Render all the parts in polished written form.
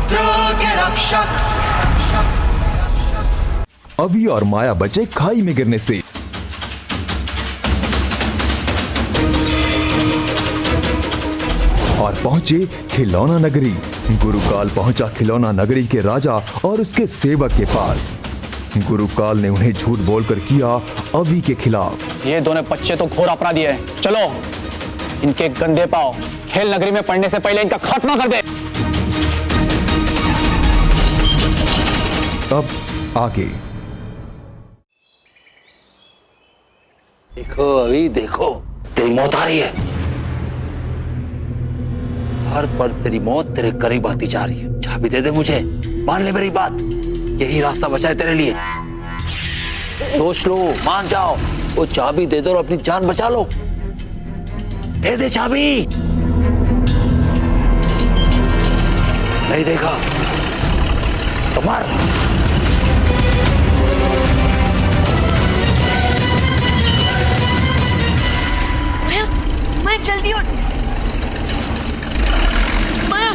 पुत्रों के रक्षक। अभी और माया बचे खाई में गिरने से। और पहुंचे खिलौना नगरी। गुरुकाल पहुंचा खिलौना नगरी के राजा और उसके सेवक के पास। गुरुकाल ने उन्हें झूठ बोलकर किया अभी के खिलाफ। ये दोनों बच्चे तो घोर अपराधी हैं। चलो इनके गंदे पांव खेल नगरी में पड़ने से पहले इनका खात्मा कर दे। अब आगे देखो अभी देखो, तेरी मौत आ रही है। हर पल तेरी मौत तेरे करीब आती जा रही है। चाबी दे दे मुझे, मान ले मेरी बात, यही रास्ता बचा है तेरे लिए। सोच लो, मान जाओ, वो चाबी दे दो और अपनी जान बचा लो। दे दे चाबी। नहीं देखा तो मार। माया जल्दी उठ। माया,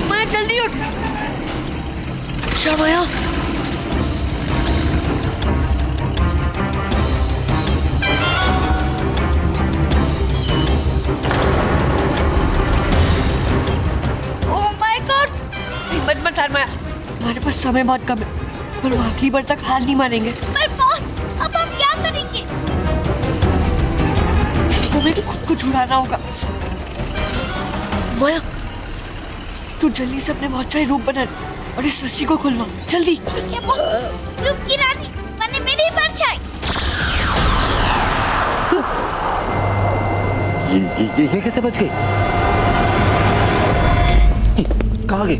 माया जल्दी उठ। अच्छा माया, ओह माय गॉड, हिम्मत मत हार माया, हमारे पास समय बहुत कम है, पर वो आखिरी बार तक हार नहीं मानेंगे। पर बॉस, अब हम क्या करेंगे? हमें खुद को छुड़ाना होगा। माया, तू जल्दी से अपने बहुत सारे रूप बना और इस रस्सी को खुलवा जल्दी। ठीक है बॉस। रूप की रानी बने मेरी परछाई। ये कैसे बच गई? कहाँ गई?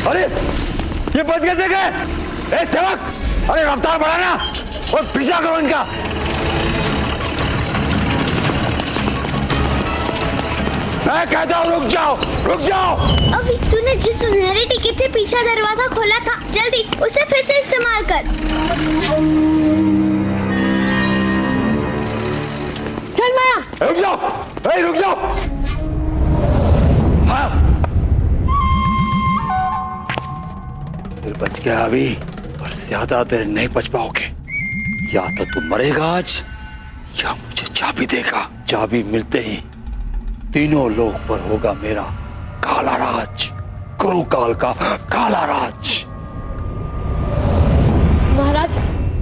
अरे ये बच कैसे गए? ए सेवक, अरे रफ्तार बढ़ाना और पीछा करो इनका। मैं कहता हूँ रुक जाओ, रुक जाओ। अभी तूने जिस सुनहरे टिकट से पीछा दरवाजा खोला था, जल्दी उसे फिर से इस्तेमाल कर। चल माया, रुक जाओ, ए रुक जाओ। हाँ फिर बच गया अभी, और ज्यादा देर नहीं बच पाओगे। या तो तू मरेगा आज या मुझे चाबी देगा। चाबी मिलते ही तीनों लोक पर होगा मेरा काला राज, गुरुकाल का काला राज। महाराज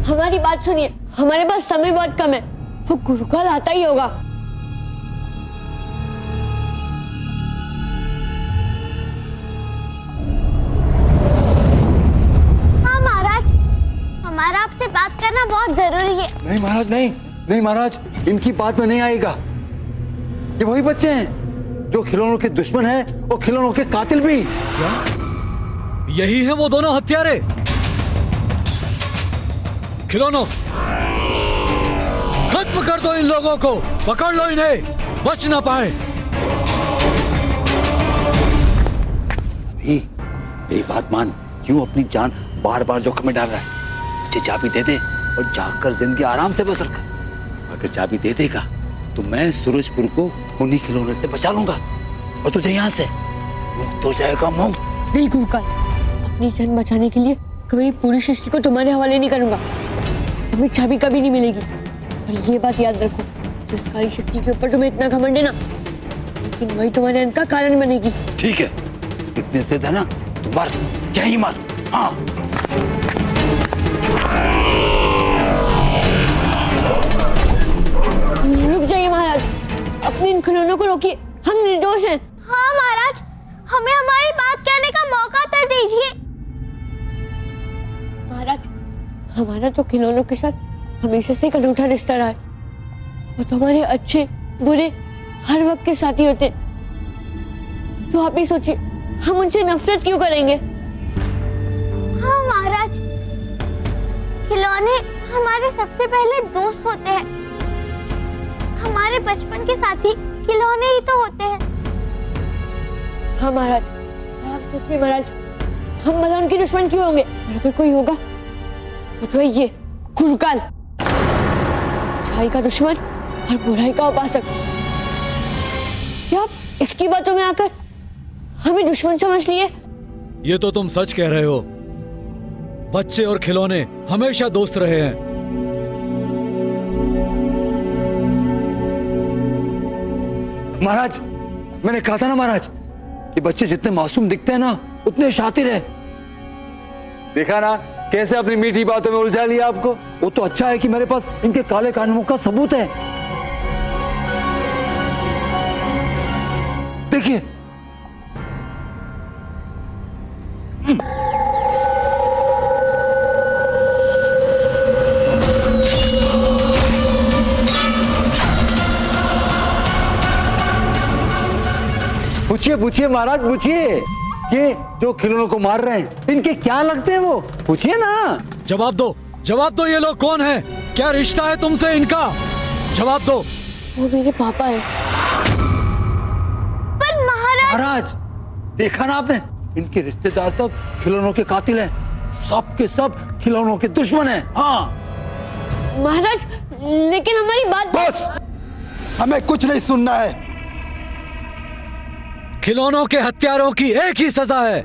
हमारी बात सुनिए, हमारे पास समय बहुत कम है, वो गुरुकाल आता ही होगा। हाँ महाराज, हमारा आपसे बात करना बहुत जरूरी है। नहीं महाराज, नहीं नहीं महाराज, इनकी बात में नहीं आएगा। ये वही बच्चे हैं जो खिलौनों के दुश्मन हैं और खिलौनों के कातिल भी। क्या? यही है वो दोनों हत्यारे? खिलौनों, खत्म कर दो इन लोगों को, पकड़ लो इन्हें, बच ना पाए। मेरी बात मान, क्यों अपनी जान बार बार जोखिम में डाल रहा है? मुझे चाबी दे दे और जाकर जिंदगी आराम से बसर कर। अगर चाबी दे देगा तो मैं सूरजपुर को उन्हीं खिलौनों से बचा लूंगा और तुझे यहाँ से मुक्त हो जाएगा। मुक्त नहीं गुरुकाल, अपनी जान बचाने के लिए कभी पूरी सृष्टि को तुम्हारे हवाले नहीं करूंगा। तुम्हें चाबी कभी नहीं मिलेगी, और ये बात याद रखो, जिस काली शक्ति के ऊपर तुम्हें इतना घमंड है ना, लेकिन वही तुम्हारे अंत का कारण बनेगी। ठीक है, इतने जिद है ना, तू मर, यहीं मर। हाँ रुक जाइए महाराज, अपने इन खिलौनों को रोकिए, हम निर्दोष हैं। हाँ महाराज, हमें हमारी बात कहने का मौका तो दीजिए। महाराज, हमारा तो खिलौनों के साथ हमेशा से एक अनूठा रिश्ता रहा है। वो तो हमारे अच्छे बुरे हर वक्त के साथी होते। तो आप ही सोचिए, हम उनसे नफरत क्यों करेंगे? हाँ महाराज, खिलौने हमारे सबसे पहले दोस्त होते हैं, हमारे बचपन के साथी खिलौने ही तो होते हैं। हाँ महाराज, आप सोचिए महाराज, हम मलान के दुश्मन क्यों होंगे? और अगर कोई होगा तो ये गुरुकाल, अच्छाई का दुश्मन और बुराई का उपासक। क्या आप इसकी बातों में आकर हमें दुश्मन समझ लिए? ये तो तुम सच कह रहे हो। बच्चे और खिलौने हमेशा दोस्त रहे हैं। महाराज, मैंने कहा था ना महाराज कि बच्चे जितने मासूम दिखते हैं ना उतने शातिर है। देखा ना कैसे अपनी मीठी बातों में उलझा लिया आपको। वो तो अच्छा है कि मेरे पास इनके काले कानूनों का सबूत है। देखिए, पूछिए पूछिए महाराज, पूछिए कि जो खिलौनों को मार रहे हैं इनके क्या लगते हैं, वो पूछिए ना। जवाब दो, जवाब दो, ये लोग कौन हैं? क्या रिश्ता है तुमसे इनका? जवाब दो। वो मेरे पापा है। पर महाराज, देखा ना आपने, इनके रिश्तेदार तो खिलौनों के कातिल हैं। सब के सब खिलौनों के दुश्मन हैं। हाँ महाराज, लेकिन हमारी बात। बस, हमें कुछ नहीं सुनना है। खिलौनों के हत्यारों की एक ही सजा है,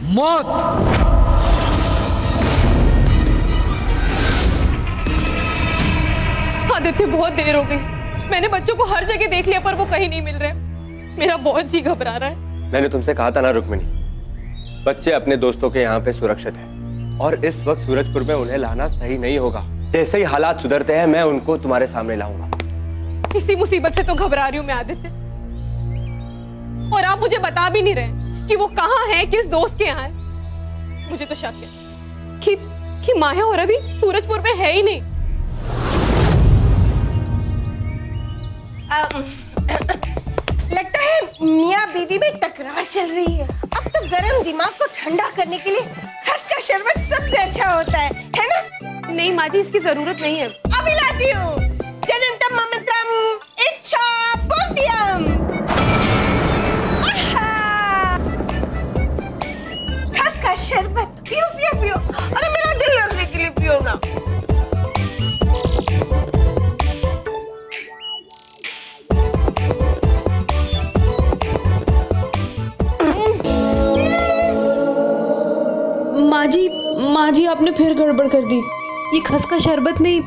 मौत। आदित्य, बहुत देर हो गई। मैंने बच्चों को हर जगह देख लिया पर वो कहीं नहीं मिल रहे। मेरा बहुत जी घबरा रहा है। मैंने तुमसे कहा था ना रुक्मिणी, बच्चे अपने दोस्तों के यहाँ पे सुरक्षित हैं और इस वक्त सूरजपुर में उन्हें लाना सही नहीं होगा। जैसे ही हालात सुधरते हैं मैं उनको तुम्हारे सामने लाऊंगा। इसी मुसीबत से तो घबरा रही हूँ मैं आदित्य, और आप मुझे बता भी नहीं रहे कि वो कहाँ है, किस दोस्त के यहाँ है। मुझे तो शक है कि माया और अभी सूरजपुर में है ही नहीं। लगता है मियाँ बीवी में तकरार चल रही है। अब तो गर्म दिमाग को ठंडा करने के लिए खस का शरबत सबसे अच्छा होता है ना? नहीं माँ जी, इसकी जरूरत नहीं है। अभी लाती हूँ। जननतम ममत्रम इच्छा पूर्तियम। खस का शरबत पियो पियो पियो। अरे मेरा दिल रखने के लिए पियो ना। माँ जी, आपने फिर गड़बड़ कर दी। ये खस का शरबत नहीं,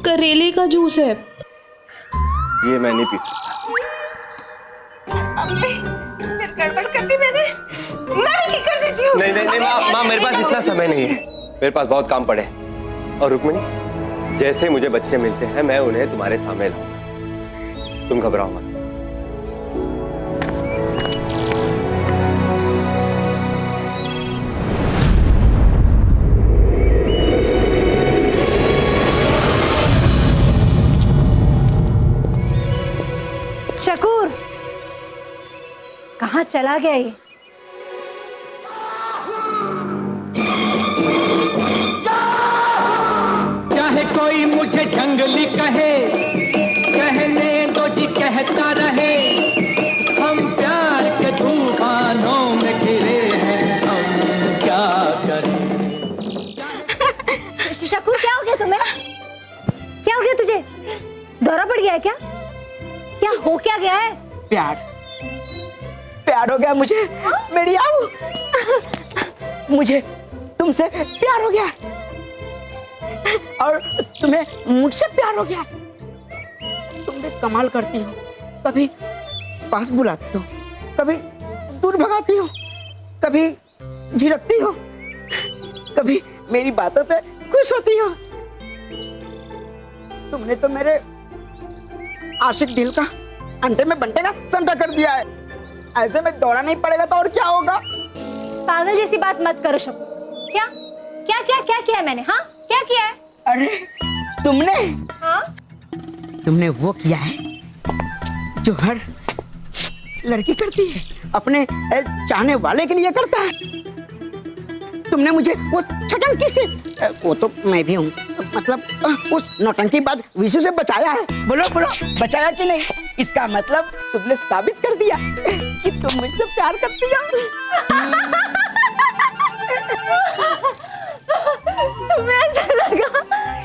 करेले का जूस है। ये मैं नहीं पी सकता। अबे, फिर गड़बड़ कर दी मैंने। मैं भी ठीक कर देती हूँ। नहीं माँ, मेरे पास इतना समय नहीं है। मेरे पास बहुत काम पड़े। और रुक्मिणी, जैसे मुझे बच्चे मिलते हैं मैं उन्हें तुम्हारे सामने लाऊंगा। तुम घबराओ मत। शकूर, कहाँ चला गया ये? चाहे कोई मुझे जंगली कहे, कहने दो जी कहता रहे। हम प्यार के तूफानों में घिरे हैं, हम क्या करें। शकूर, क्या हो गया तुम्हें? क्या हो गया तुझे? दौरा पड़ गया है क्या? क्या हो क्या गया है? प्यार हो गया मुझे। मेरी आऊ, मुझे तुमसे प्यार हो गया और तुम्हें मुझसे प्यार हो गया। तुम भी कमाल करती हो, कभी पास बुलाती हो, कभी दूर भगाती हो, कभी झिड़कती हो, कभी मेरी बातों पे खुश होती हो। तुमने तो मेरे आशिक दिल का अंडे में बंटे का संटा कर दिया है। ऐसे में दौड़ा नहीं पड़ेगा तो और क्या होगा? पागल जैसी बात मत करो शकूर। क्या क्या क्या क्या किया है मैंने? हाँ, क्या किया है? अरे तुमने हाँ? तुमने वो किया है जो हर लड़की करती है, अपने चाहने वाले के लिए करता है। तुमने मुझे वो छटंकी से वो तो मैं भी हूँ। मतलब उस नौटंकी बाद विशु से बचाया है। बोलो बोलो, बचाया कि नहीं? इसका मतलब तुमने साबित कर दिया कि तुम मुझसे प्यार करती हो। तुम्हें ऐसा लगा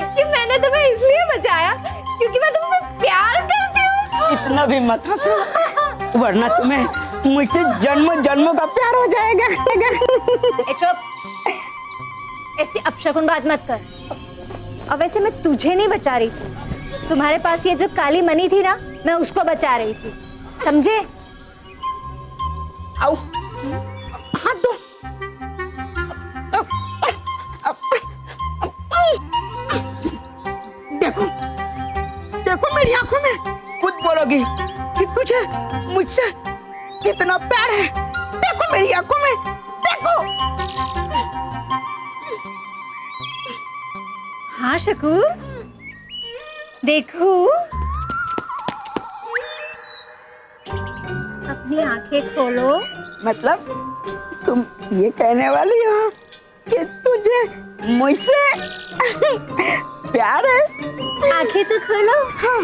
कि मैंने तुम्हें इसलिए बचाया क्योंकि मैं तुमसे प्यार करती हूँ? इतना भी मत हंसो, वरना तुम्हें मुझसे जन्मों जन्मों का प्यार हो जाएगा। चुप, ऐसी अपशकुन बात मत कर। और वैसे मैं तुझे नहीं बचा रही थी, तुम्हारे पास ये जो काली मनी थी ना, मैं उसको बचा रही थी, समझे? आओ, हाथ दो। देखो देखो मेरी आंखों में, खुद बोलोगी कि तुझे मुझसे कितना प्यार है। देखो मेरी आंखों में, देखो। हाँ शकूर, देखो। अपनी आंखें खोलो। मतलब तुम ये कहने वाली हो कि तुझे मुझसे प्यार है? आंखें तो खोलो। हाँ।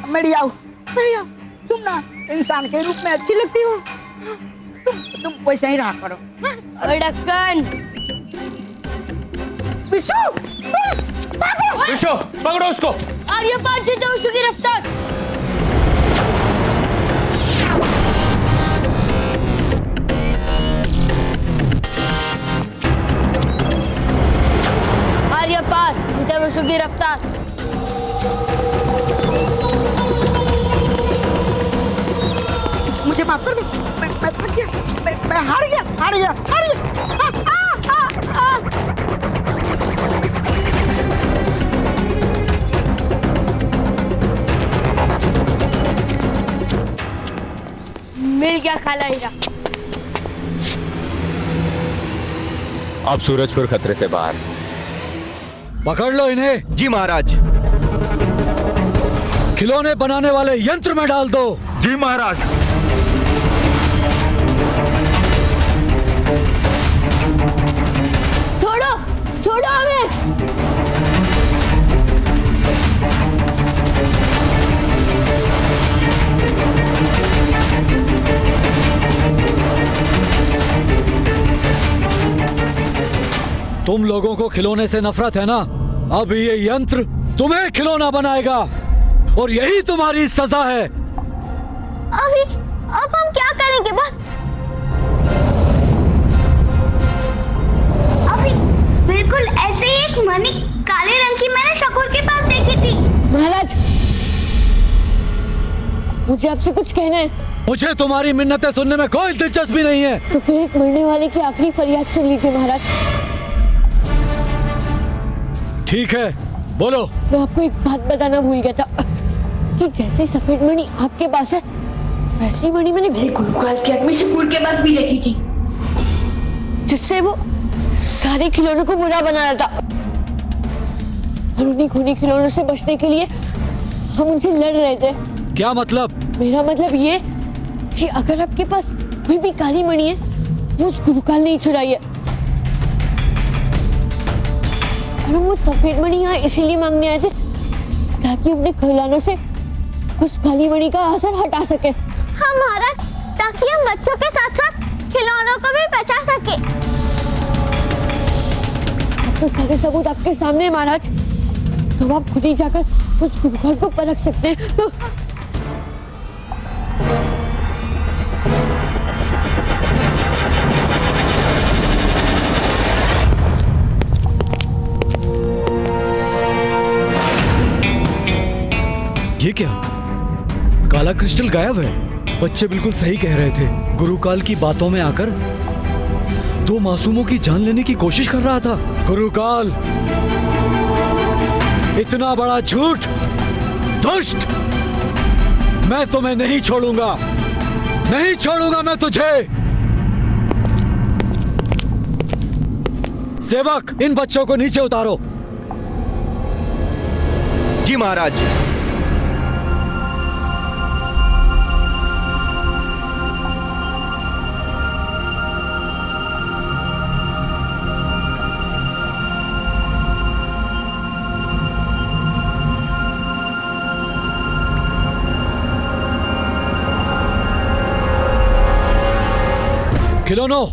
नहीं आओ, मेरी आओ। तुम ना इंसान के रूप में अच्छी लगती हो। तुम वैसे ही रहा करो। ढक्कन। विशु, भागो। विशु, पकड़ो उसको। आर्य पार जीते विशु की रफ्तार। आर्य पार जीते विशु की रफ्तार। मुझे माफ कर दो, मैं थक गया, मैं हार गया। मिल गया काला हीरा। अब सूरजपुर खतरे से बाहर। पकड़ लो इन्हें। जी महाराज। खिलौने बनाने वाले यंत्र में डाल दो। जी महाराज। छोड़ो हमें। तुम लोगों को खिलौने से नफरत है ना? अब ये यंत्र तुम्हें खिलौना बनाएगा और यही तुम्हारी सजा है। अब हम क्या करेंगे बस? अभी बिल्कुल ऐसे ही एक मणि काले रंग की मैंने शकूर के पास देखी थी। महाराज, मुझे आपसे कुछ कहना है। मुझे तुम्हारी मिन्नतें सुनने में कोई दिलचस्पी नहीं है। तो फिर एक मरने वाले की आखिरी फरियाद सुन लीजिए महाराज। ठीक है, बोलो। मैं आपको एक बात बताना भूल गया था कि जैसी सफेद मणि आपके पास है, वैसी मणि मैंने गुरुकाल के आदमी शकूर के पास भी देखी थी, जिससे वो सारे खिलौनों को बुरा बना रहा था। और उन्हीं खूनी खिलौनों से बचने के लिए हम उनसे लड़ रहे थे। क्या मतलब? मेरा मतलब ये कि अगर आपके पास कोई भी काली मणि है, वो उस गुरुकाल ने ही चुराई है। और हम वो सफेद मणि यहाँ इसीलिए मांगने आए थे ताकि अपने खिलौनों से उस काली मणि का असर हटा सके। हाँ महाराज, ताकि हम बच्चों के साथ साथ खिलौनों को भी बचा सके। अब तो सारे सबूत आपके सामने है महाराज, तो आप खुद ही जाकर उस गुरुकाल को परख सकते हैं। ये क्या? काला क्रिस्टल गायब है। बच्चे बिल्कुल सही कह रहे थे। गुरुकाल की बातों में आकर दो मासूमों की जान लेने की कोशिश कर रहा था। गुरुकाल, इतना बड़ा झूठ, दुष्ट! मैं तुम्हें नहीं छोड़ूंगा, नहीं छोड़ूंगा मैं तुझे। सेवक, इन बच्चों को नीचे उतारो। जी महाराज। खिलौनों,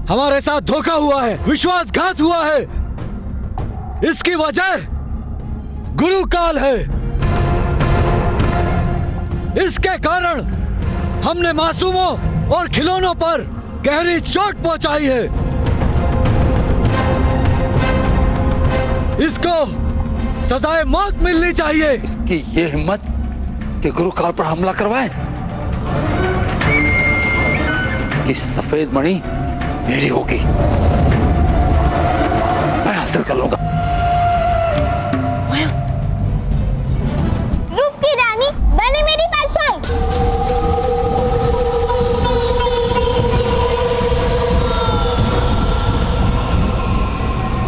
हमारे साथ धोखा हुआ है, विश्वासघात हुआ है। इसकी वजह गुरु काल है। इसके कारण हमने मासूमों और खिलौनों पर गहरी चोट पहुंचाई है। इसको सजाए मौत मिलनी चाहिए। इसकी ये हिम्मत कि गुरु काल पर हमला करवाए। इसकी सफेद मणि मेरी होगी, मैं हासिल कर लूंगा। रूप की रानी बने मेरी परछाई।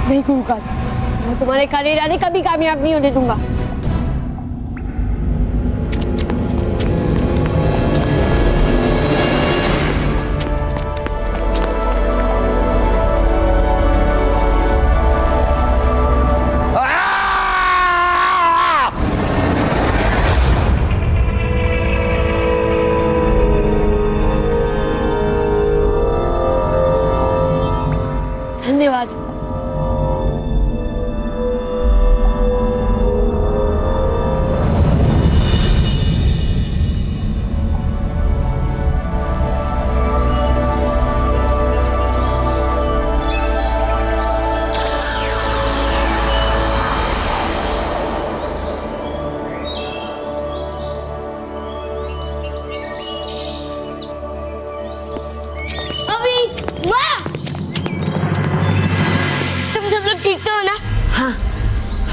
नहीं गुरु काल, मैं तुम्हारे कार्य रानी कभी कामयाब नहीं होने दूंगा। धन्यवाद।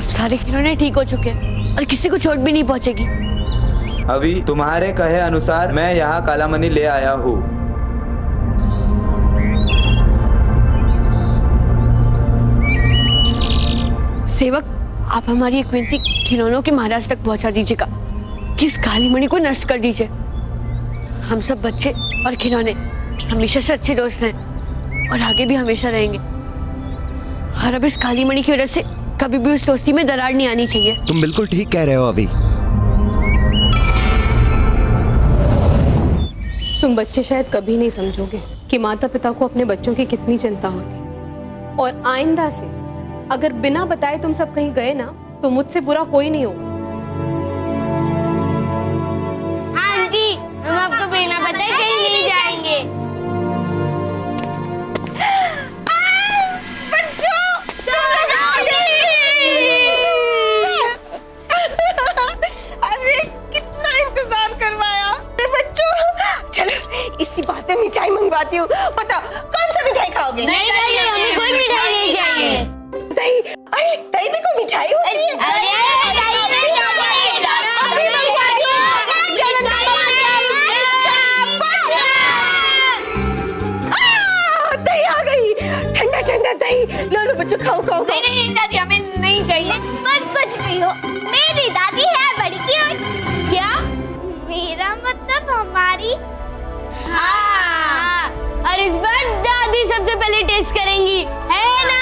सारे खिलौने ठीक हो चुके हैं और किसी को चोट भी नहीं पहुंचेगी। अभी तुम्हारे कहे अनुसार मैं यहाँ कालामणि ले आया हूँ। सेवक, आप हमारी एक विनती खिलौनों के महाराज तक पहुंचा दीजिएगा कि इस काली मणि को नष्ट कर दीजिए। हम सब बच्चे और खिलौने हमेशा से अच्छे दोस्त हैं और आगे भी हमेशा रहेंगे। और अब इस काली मणि की वजह से कभी भी उस दोस्ती में दरार नहीं आनी चाहिए। तुम बिल्कुल ठीक कह रहे हो अभी। तुम बच्चे शायद कभी नहीं समझोगे कि माता पिता को अपने बच्चों की कितनी चिंता होती। और आइंदा से अगर बिना बताए तुम सब कहीं गए ना तो मुझसे बुरा कोई नहीं होगा। आंटी, हम आपको बिना बताए कहीं नहीं जाएंगे। इसी बात में मिठाई मंगवाती हूँ। बताओ कौन सा मिठाई खाओगे? नहीं नहीं, हमें कोई मिठाई नहीं चाहिए। दही? अरे दही भी कोई मिठाई होती है? अभी मंगवाती हूँ। दही आ गई, ठंडा ठंडा दही। लो लो बच्चों, खाओ खाओ। नहीं नहीं दादी, हमें नहीं चाहिए। पर कुछ भी हो, मेरी दादी है बड़ी क्यूट। क्या? मेरा मतलब हमारी। हाँ, और इस बार दादी सबसे पहले टेस्ट करेंगी, है ना?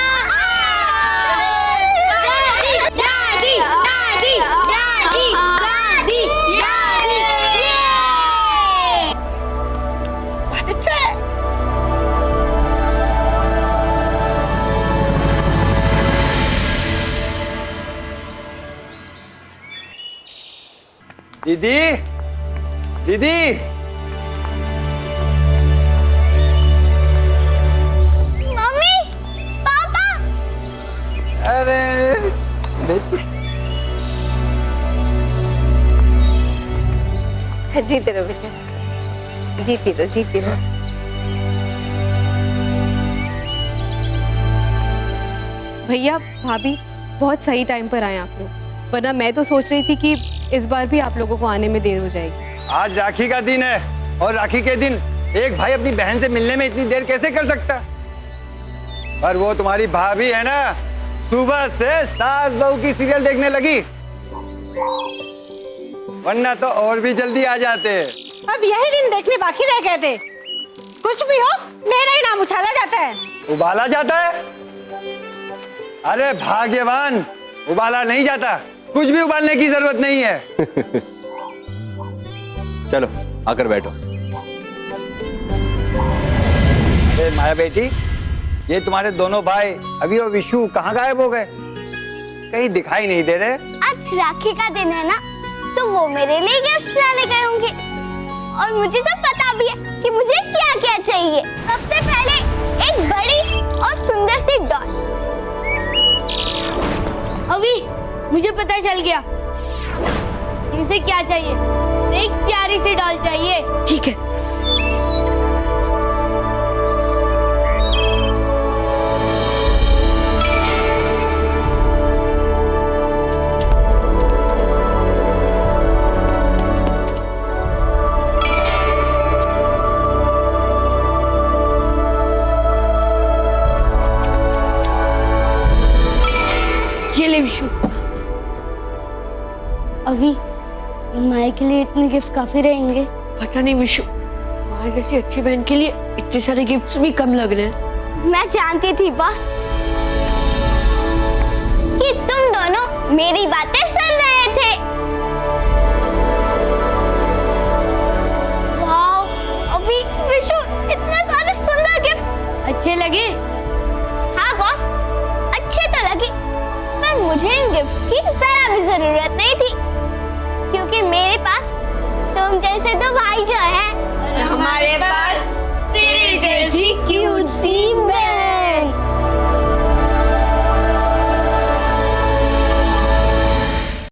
दादी दादी दादी दादी दादी दादी। ये बहुत अच्छा है। दीदी, दीदी, अरे जीते रहो बेटा, जीती रहो जीती रहो। भैया भाभी बहुत सही टाइम पर आए आप लोग, वरना मैं तो सोच रही थी कि इस बार भी आप लोगों को आने में देर हो जाएगी। आज राखी का दिन है और राखी के दिन एक भाई अपनी बहन से मिलने में इतनी देर कैसे कर सकता? और वो तुम्हारी भाभी है ना, सुबह से सास बहू की सीरियल देखने लगी, वरना तो और भी जल्दी आ जाते। अब यही दिन देखने बाकी रह गए थे। कुछ भी हो, मेरा ही नाम उछाला जाता है। उबाला जाता है? अरे भाग्यवान, उबाला नहीं जाता, कुछ भी उबालने की जरूरत नहीं है। चलो आकर बैठो। अरे माया बेटी, ये तुम्हारे दोनों भाई अभी और विशु कहाँ गायब हो गए? कहीं दिखाई नहीं दे रहे। आज राखी का दिन है ना, तो वो मेरे लिए गिफ्ट लाने गए होंगे और मुझे तो पता भी है कि मुझे क्या क्या चाहिए। सबसे पहले एक बड़ी और सुंदर सी डॉल। अभी मुझे पता चल गया इसे क्या चाहिए। इसे एक प्यारी सी डॉल चाहिए। ठीक है। ये ले विशु। अभी माया के लिए इतने गिफ्ट काफी रहेंगे? पता नहीं विशु, माया जैसी अच्छी बहन के लिए इतने सारे गिफ्ट्स भी कम लग रहे हैं। मैं जानती थी बॉस कि तुम दोनों मेरी बातें सुन रहे थे। वाओ, अभी विशु इतने सारे सुंदर गिफ्ट। अच्छे लगे? हाँ बॉस, अच्छे तो लगे, पर मुझे इन गिफ्ट्स की जरा भी जरूरत नहीं थी, क्योंकि मेरे पास तुम जैसे दो भाई जो हैं और हमारे पास